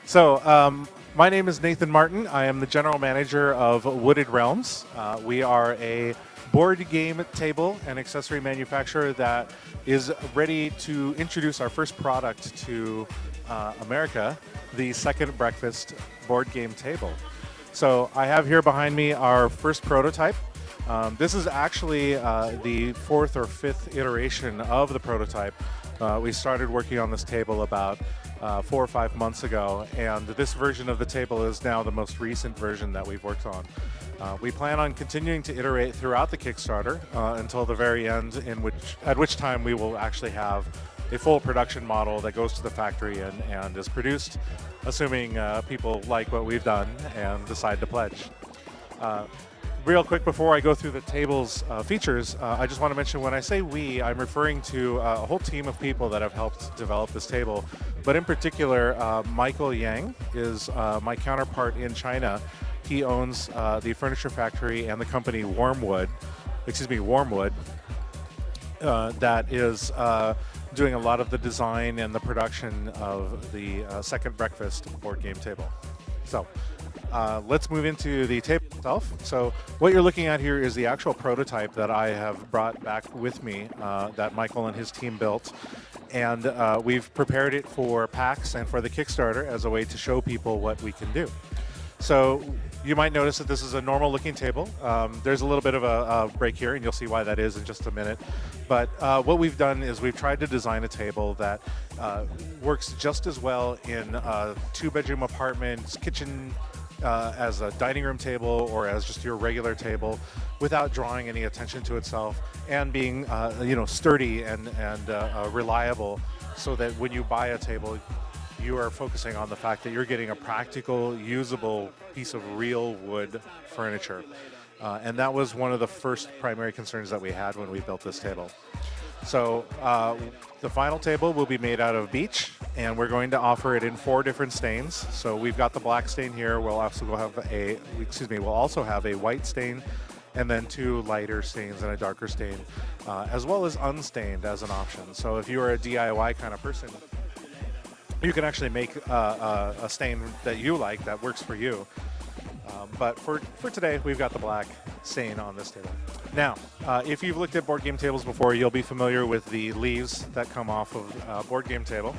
My name is Nathan Martin. I am the general manager of Wooded Realms. We are a board game table and accessory manufacturer that is ready to introduce our first product to America, the Second Breakfast board game table. So I have here behind me our first prototype. This is actually the fourth or fifth iteration of the prototype. We started working on this table about 4 or 5 months ago, and this version of the table is now the most recent version that we've worked on. We plan on continuing to iterate throughout the Kickstarter until the very end, at which time we will actually have a full production model that goes to the factory and is produced, assuming people like what we've done and decide to pledge. Real quick before I go through the table's features, I just want to mention when I say we, I'm referring to a whole team of people that have helped develop this table. But in particular, Michael Yang is my counterpart in China. He owns the furniture factory and the company Wormwood, that is doing a lot of the design and the production of the Second Breakfast board game table. So let's move into the table itself. So what you're looking at here is the actual prototype that I have brought back with me that Michael and his team built. And we've prepared it for PAX and for the Kickstarter as a way to show people what we can do. So you might notice that this is a normal looking table. There's a little bit of a break here, and you'll see why that is in just a minute. But what we've done is we've tried to design a table that works just as well in a 2-bedroom apartment, kitchen, as a dining room table or as just your regular table without drawing any attention to itself, and being sturdy and reliable, so that when you buy a table you are focusing on the fact that you're getting a practical, usable piece of real wood furniture. And that was one of the first primary concerns that we had when we built this table. So the final table will be made out of beech, and we're going to offer it in 4 different stains. So we've got the black stain here. We'll also have a white stain, and then 2 lighter stains and a darker stain, as well as unstained as an option. So if you are a DIY kind of person, you can actually make a stain that you like that works for you. But for today, we've got the black stain on this table. Now, if you've looked at board game tables before, you'll be familiar with the leaves that come off of a board game table.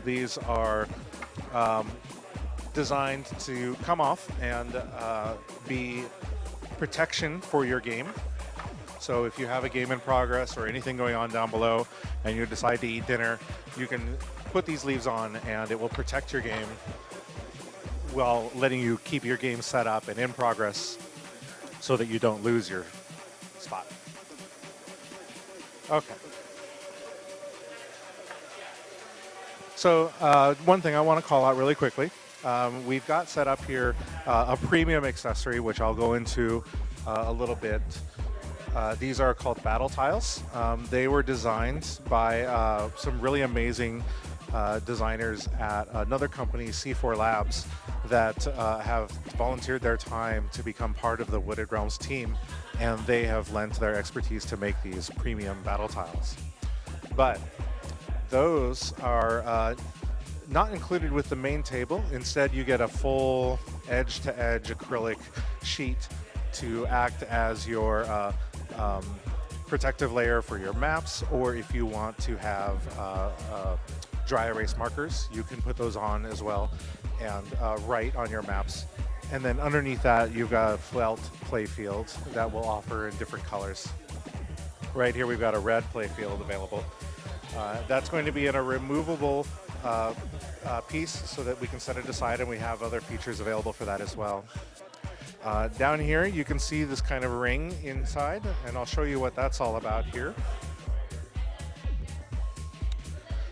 These are designed to come off and be protection for your game. So if you have a game in progress or anything going on down below and you decide to eat dinner, you can put these leaves on and it will protect your game while letting you keep your game set up and in progress so that you don't lose your spot. Okay. So one thing I want to call out really quickly, we've got set up here a premium accessory, which I'll go into a little bit. These are called battle tiles. They were designed by some really amazing designers at another company, C4 Labs, that have volunteered their time to become part of the Wooded Realms team, and they have lent their expertise to make these premium battle tiles. But those are not included with the main table. Instead, you get a full edge-to-edge acrylic sheet to act as your protective layer for your maps, or if you want to have dry erase markers, you can put those on as well and write on your maps. And then underneath that, you've got a felt play field that will offer in different colors. Right here, we've got a red play field available. That's going to be in a removable piece so that we can set it aside, and we have other features available for that as well. Down here, you can see this kind of ring inside, and I'll show you what that's all about here.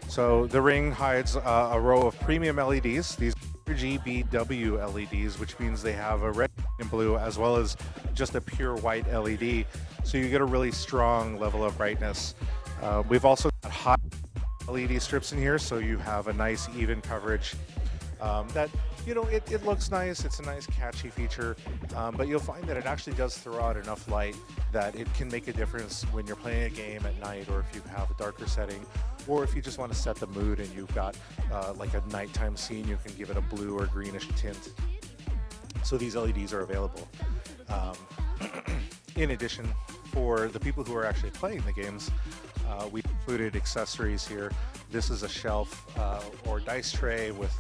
So the ring hides a row of premium LEDs. These are RGBW LEDs, which means they have a red and blue as well as just a pure white LED. So you get a really strong level of brightness. We've also got hot LED strips in here, so you have a nice even coverage. that, it looks nice. It's a nice, catchy feature, but you'll find that it actually does throw out enough light that it can make a difference when you're playing a game at night, or if you have a darker setting, or if you just want to set the mood and you've got like a nighttime scene, you can give it a blue or greenish tint. So these LEDs are available. In addition, for the people who are actually playing the games, we included accessories here. This is a shelf or dice tray with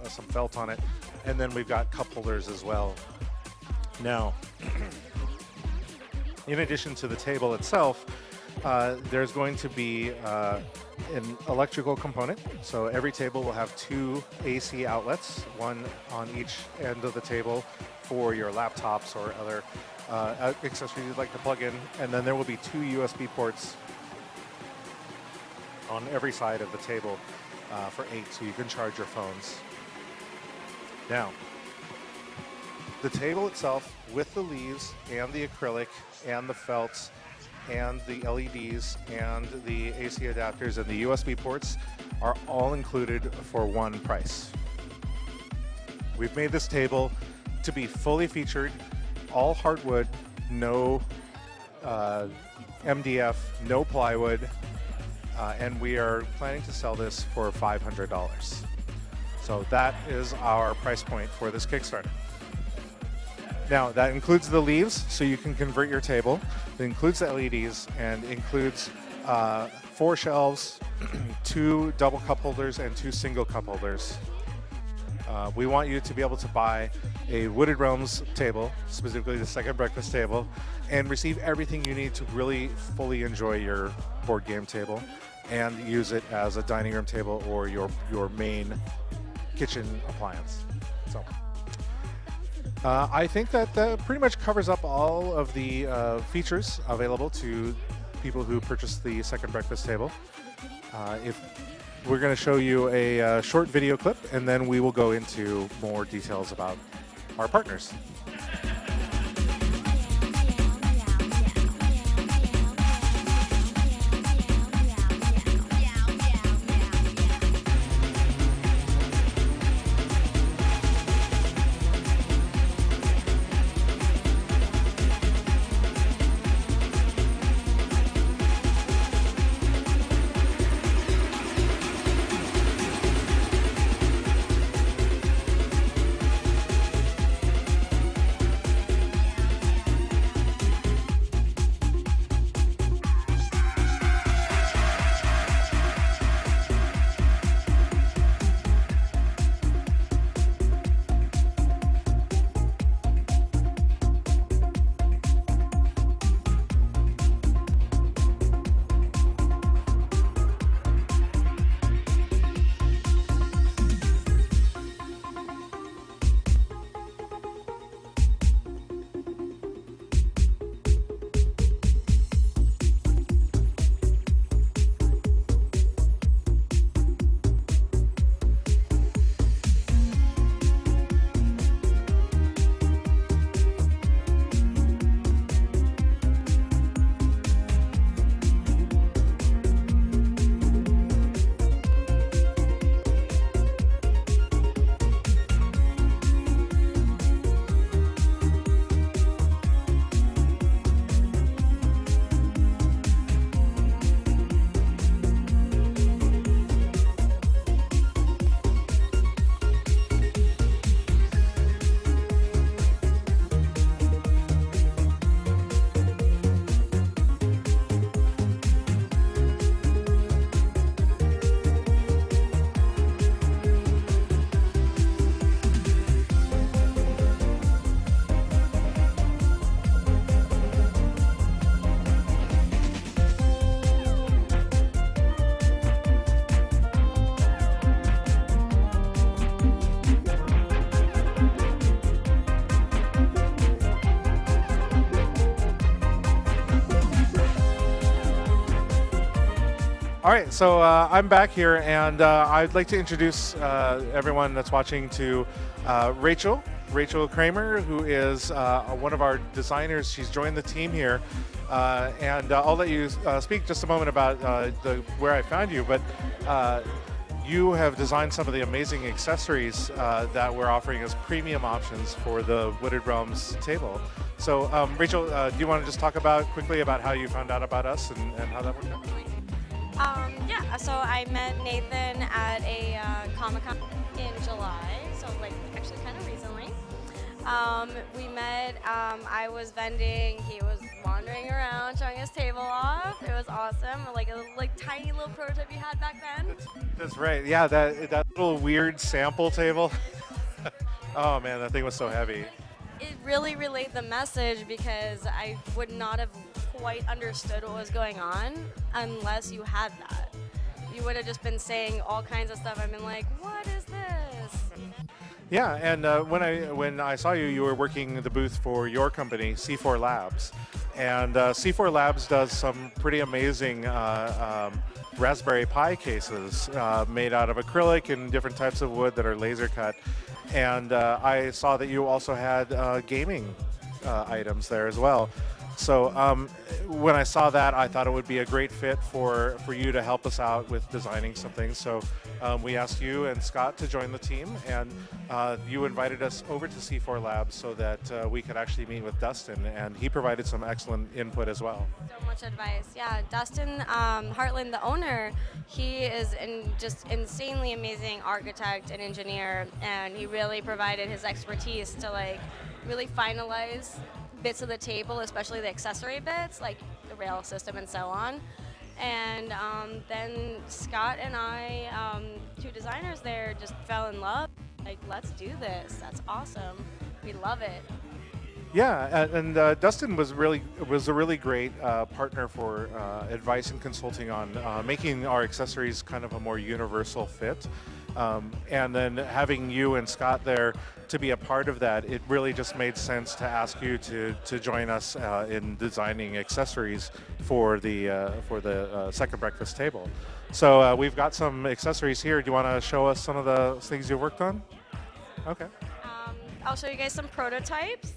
some felt on it, and then we've got cup holders as well. Now, in addition to the table itself, there's going to be an electrical component. So every table will have 2 AC outlets, one on each end of the table for your laptops or other accessories you'd like to plug in. And then there will be 2 USB ports on every side of the table for 8, so you can charge your phones. Now, the table itself, with the leaves and the acrylic and the felts and the LEDs and the AC adapters and the USB ports, are all included for one price. We've made this table to be fully featured, all hardwood, no MDF, no plywood, and we are planning to sell this for $500. So that is our price point for this Kickstarter. Now, that includes the leaves, so you can convert your table. It includes the LEDs and includes 4 shelves, 2 double cup holders, and 2 single cup holders. We want you to be able to buy a Wooded Realms table, specifically the second breakfast table, and receive everything you need to really fully enjoy your board game table and use it as a dining room table or your main kitchen appliance. So I think that pretty much covers up all of the features available to people who purchase the second breakfast table. If we're going to show you a short video clip, and then we will go into more details about our partners. All right, so I'm back here, and I'd like to introduce everyone that's watching to Rachel Kramer, who is one of our designers. She's joined the team here, and I'll let you speak just a moment about where I found you. But you have designed some of the amazing accessories that we're offering as premium options for the Wooded Realms table. So, Rachel, do you want to just talk quickly about how you found out about us and how that worked out? Yeah, so I met Nathan at a Comic-Con in July, so like actually kind of recently. We met, I was vending, he was wandering around showing his table off. It was awesome, like a tiny little prototype you had back then. That's right. Yeah, that little weird sample table. Oh man, that thing was so heavy. It really relayed the message because I would not have quite understood what was going on unless you had that. You would have just been saying all kinds of stuff. I've been like, what is this? Yeah, and when I saw you, you were working the booth for your company, C4 Labs, and C4 Labs does some pretty amazing Raspberry Pi cases made out of acrylic and different types of wood that are laser cut. And I saw that you also had gaming items there as well. So when I saw that, I thought it would be a great fit for you to help us out with designing some things. So we asked you and Scott to join the team, and you invited us over to C4 Labs so that we could actually meet with Dustin, and he provided some excellent input as well. So much advice. Yeah, Dustin Hartland, the owner, he is just insanely amazing architect and engineer, and he really provided his expertise to really finalize bits of the table, especially the accessory bits, like the rail system and so on. And then Scott and I, two designers there, just fell in love. Like, let's do this. That's awesome. We love it. Yeah, and Dustin was a really great partner for advice and consulting on making our accessories kind of a more universal fit. And then having you and Scott there to be a part of that, it really just made sense to ask you to join us in designing accessories for the second breakfast table. So we've got some accessories here. Do you want to show us some of the things you worked on? Okay. I'll show you guys some prototypes.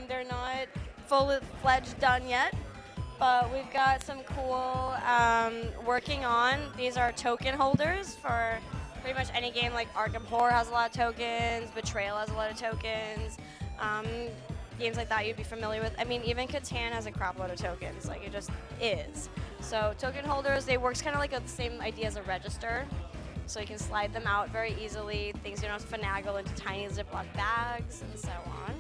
They're not full-fledged done yet, but we've got some cool working on. These are token holders for pretty much any game. Like Arkham Horror has a lot of tokens, Betrayal has a lot of tokens, games like that you'd be familiar with. I mean, even Catan has a crap load of tokens, like it just is. So token holders, they work kind of like the same idea as a register. So you can slide them out very easily, things you don't have to finagle into tiny Ziploc bags and so on.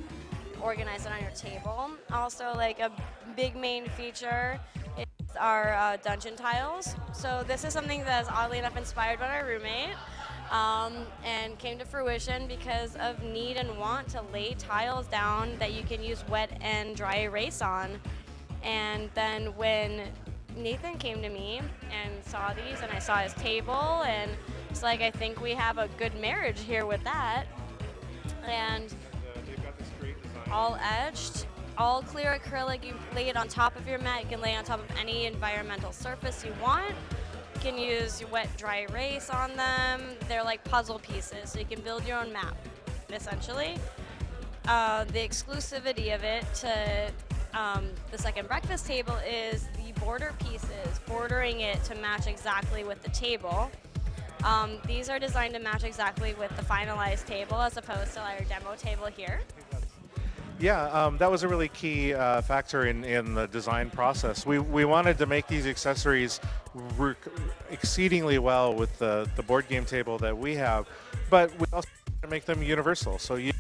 Organize it on your table. Also, like a big main feature is our dungeon tiles. So this is something that is oddly enough inspired by my roommate and came to fruition because of need and want to lay tiles down that you can use wet and dry erase on. And then when Nathan came to me and saw these, and I saw his table, and it's like, I think we have a good marriage here with that. And they've got this great design. All edged, all clear acrylic. You lay it on top of your mat. You can lay it on top of any environmental surface you want. You can use wet, dry erase on them. They're like puzzle pieces, so you can build your own map, essentially. The exclusivity of it to the second breakfast table is the border pieces, bordering it to match exactly with the table. These are designed to match exactly with the finalized table as opposed to our demo table here. Yeah, that was a really key factor in the design process. We wanted to make these accessories work exceedingly well with the board game table that we have, but we also wanted to make them universal. So you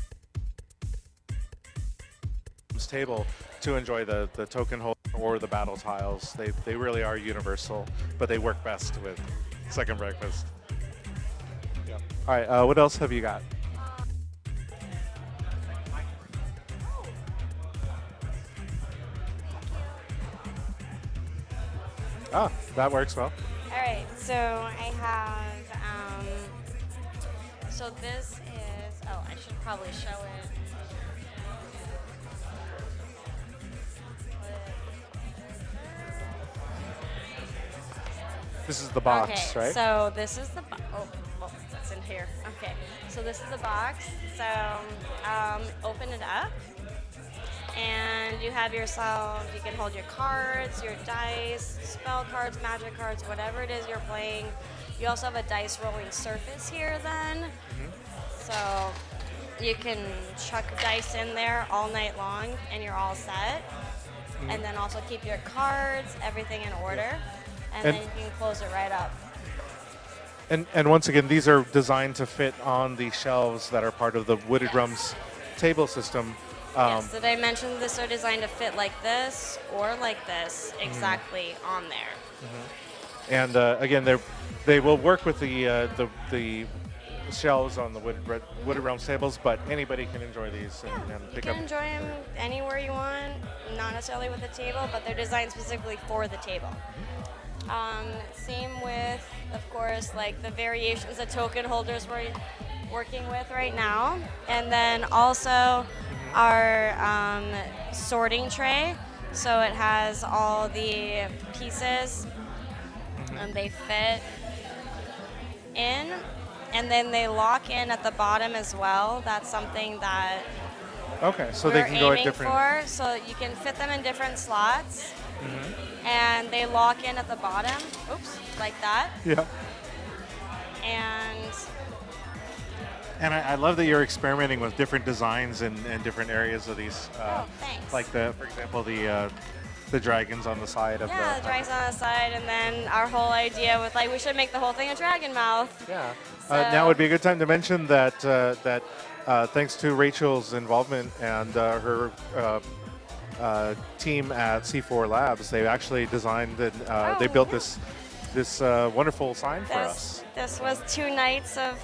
table to enjoy the token holder or the battle tiles. They really are universal, but they work best with second breakfast. Yeah. All right, what else have you got? Ah, that works well. All right, so I have, so this is, oh, I should probably show it. This is the box, okay, right? So this is the box. Oh, that's in here. Okay, so this is the box. So open it up, and you have yourself. You can hold your cards, your dice, spell cards, magic cards, whatever it is you're playing. You also have a dice rolling surface here then. So you can chuck dice in there all night long and you're all set. And then also keep your cards, everything in order. And then you can close it right up. And once again, these are designed to fit on the shelves that are part of the Wooded Drums table system. Yes, did I mention this are designed to fit like this or like this exactly on there? And again, they will work with the shelves on the Wooded Realms tables, but anybody can enjoy these and pick You up. can enjoy them anywhere you want, not necessarily with the table, but they're designed specifically for the table. Same with, of course, like the variations of token holders we're working with right now. And then also our sorting tray. So it has all the pieces and they fit in. And then they lock in at the bottom as well. That's something that Okay, so we're they can go at aiming different. for. So you can fit them in different slots. And they lock in at the bottom. Oops, like that. Yeah. And I love that you're experimenting with different designs and different areas of these. thanks. Like for example, the dragons on the side of the dragons on the side, and then our whole idea with like we should make the whole thing a dragon mouth. Yeah. So- Now would be a good time to mention that thanks to Rachel's involvement and her team at C4 Labs, they actually designed and they built this wonderful sign for us. This was 2 nights of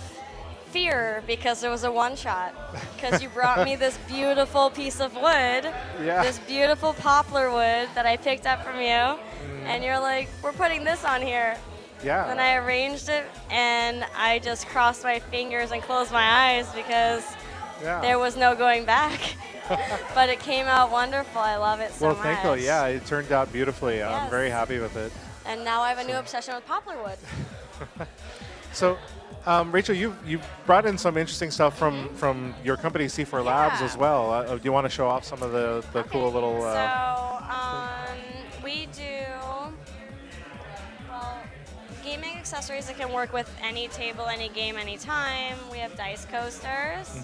fear because it was a one-shot. Because you brought me this beautiful piece of wood, this beautiful poplar wood that I picked up from you, and you're like, we're putting this on here. Yeah. Then I arranged it, and I just crossed my fingers and closed my eyes because there was no going back. But it came out wonderful. I love it so much. Well, thank you. Yeah, it turned out beautifully. Yes. I'm very happy with it. And now I have a new obsession with poplar wood. So, Rachel, you brought in some interesting stuff from your company C4 Labs as well. Do you want to show off some of the cool little? We do gaming accessories that can work with any table, any game, anytime. We have dice coasters,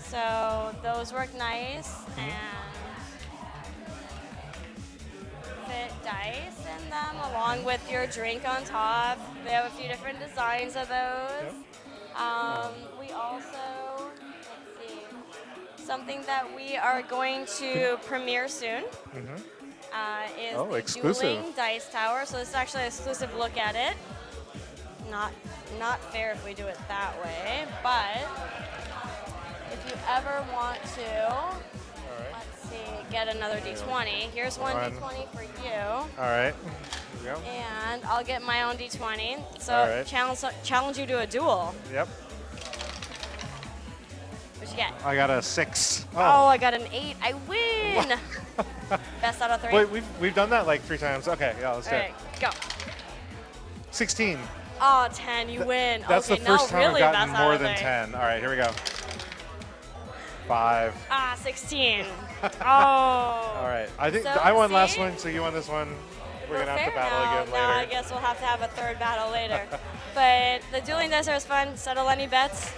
so those work nice and fit dice in them along with your drink on top. They have a few different designs of those. We also, let's see, something that we are going to premiere soon is the exclusive. dueling dice tower. So this is actually an exclusive look at it. Not fair if we do it that way, but if you ever want to, let's see, get another D20. Here's one D20 for you. All right. Here we go. And I'll get my own D20. So challenge you to a duel. Yep. What'd you get? I got a 6. Oh, I got an 8. I win. Best out of 3. Wait, we've done that like 3 times. Okay, yeah, let's do All it. right, go. 16. Oh, 10. You win. That's okay, the first no, time really I've gotten best out more of than 3. 10. All right, here we go. 5. 16. Oh. All right. I think So, I won last see? one, so you won this one. We're Well, gonna have to fair battle now. again Now I later. guess we'll have to have a third battle later. But the dueling dice is fun. Settle any bets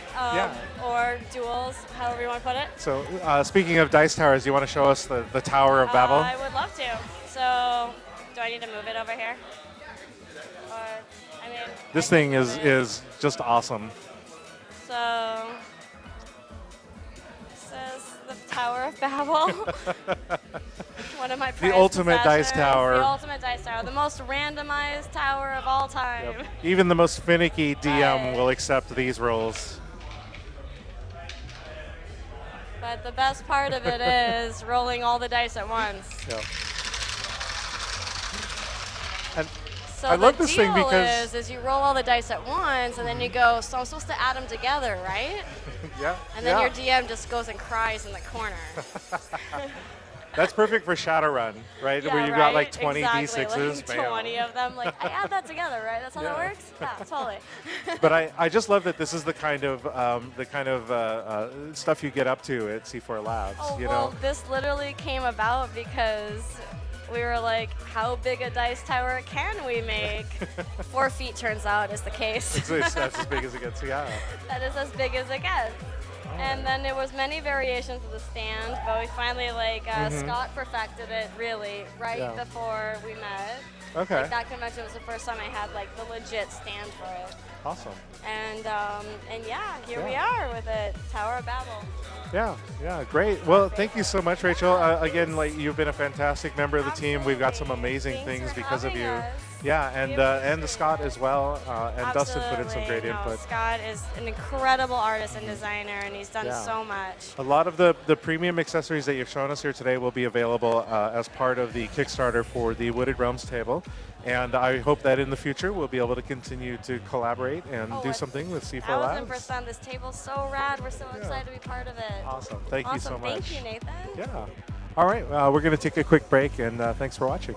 or duels, however you want to put it. So, speaking of dice towers, you want to show us the Tower of Babel? I would love to. So, do I need to move it over here? Or, I mean, This I thing can move it. is just awesome. So, says the Tower of Babel. One of my prized ultimate dice possessions. tower. The ultimate dice tower. The most randomized tower of all time. Yep. Even the most finicky DM Right. will accept these rolls. But the best part of it is rolling all the dice at once. Yep. And So I love the this deal thing because is you roll all the dice at once, and then you go, so I'm supposed to add them together, right? yeah, And then yeah. your DM just goes and cries in the corner. That's perfect for Shadowrun, right? Yeah, Where you've right? got like 20 exactly, D6s. like bam. 20 of them. Like, I add that together, right? That's how that Yeah. works? Yeah, totally. But I just love that this is the kind of stuff you get up to at C4 Labs. Oh, you well, know, this literally came about because we were like, how big a dice tower can we make? 4 feet turns out is the case. That's as big as it gets, yeah. That is as big as it gets. And then there was many variations of the stand, but we finally Scott perfected it really right before we met. Okay. Like, that convention was the first time I had like the legit stand for it. Awesome. And yeah, here we are with it, Tower of Babel. Yeah, great. Well, thank you so much, Rachel. Again, like, you've been a fantastic member of the team. We've got some amazing things because of you. Yeah, and Scott as well, and Dustin put in some great input. Scott is an incredible artist and designer, and he's done so much. A lot of the premium accessories that you've shown us here today will be available as part of the Kickstarter for the Wooded Realms table. And I hope that in the future we'll be able to continue to collaborate and do something with C4 Labs. 1000%. This table's so rad. We're so excited to be part of it. Awesome. Thank you so much. Thank you, Nathan. Yeah. All right. We're going to take a quick break, and thanks for watching.